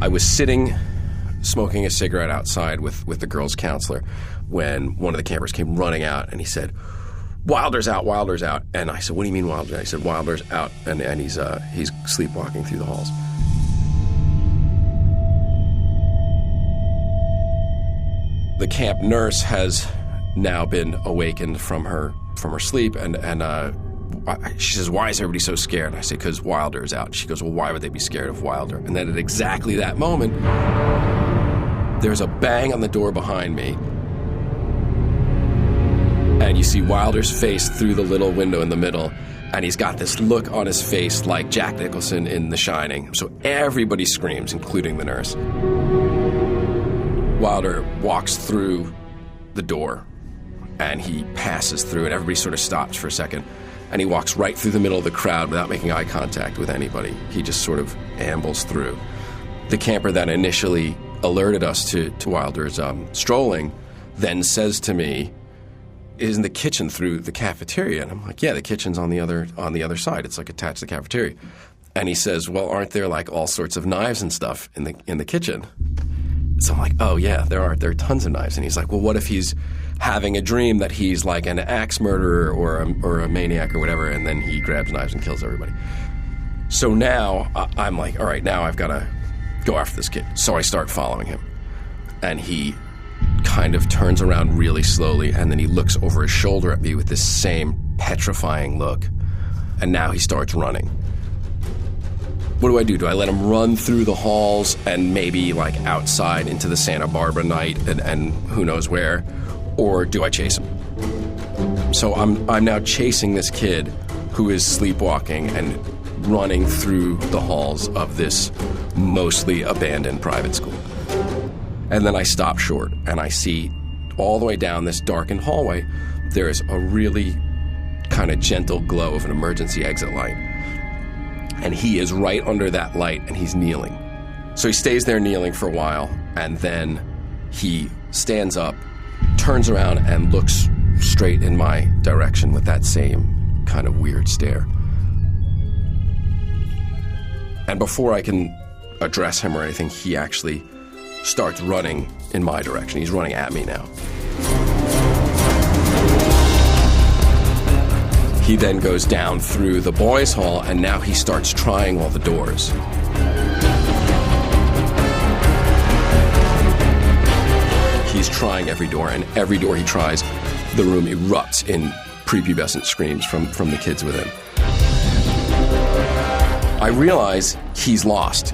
I was sitting smoking a cigarette outside with the girls' counselor when one of the campers came running out and he said, "Wilder's out, Wilder's out." And I said, "What do you mean Wilder's out?" He said, "Wilder's out, and he's sleepwalking through the halls." The camp nurse has now been awakened from her sleep, and she says, "Why is everybody so scared?" And I say, "Because Wilder is out." She goes, "Well, why would they be scared of Wilder?" And then at exactly that moment, there's a bang on the door behind me, and you see Wilder's face through the little window in the middle, and he's got this look on his face like Jack Nicholson in The Shining. So everybody screams, including the nurse. Wilder walks through the door, and he passes through, and everybody sort of stops for a second, and he walks right through the middle of the crowd without making eye contact with anybody. He just sort of ambles through. The camper that initially alerted us to Wilder's strolling then says to me, "Isn't the kitchen through the cafeteria?" And I'm like, "Yeah, the kitchen's on the other side. It's like attached to the cafeteria." And he says, "Well, aren't there like all sorts of knives and stuff in the kitchen?" So I'm like, "Oh yeah, there are tons of knives." And he's like, "Well, what if he's having a dream that he's like an axe murderer or a maniac or whatever, and then he grabs knives and kills everybody?" So now I'm like, all right, now I've got to go after this kid. So I start following him, and he kind of turns around really slowly, and then he looks over his shoulder at me with this same petrifying look, and now he starts running. What do? Do I let him run through the halls and maybe like outside into the Santa Barbara night and who knows where, or do I chase him? So I'm now chasing this kid who is sleepwalking and running through the halls of this mostly abandoned private school. And then I stop short, and I see all the way down this darkened hallway, there is a really kind of gentle glow of an emergency exit light. And he is right under that light, and he's kneeling. So he stays there kneeling for a while, and then he stands up, turns around, and looks straight in my direction with that same kind of weird stare. And before I can address him or anything, he actually starts running in my direction. He's running at me now. He then goes down through the boys' hall, and now he starts trying all the doors. He's trying every door, and every door he tries, the room erupts in prepubescent screams from the kids within. I realize he's lost.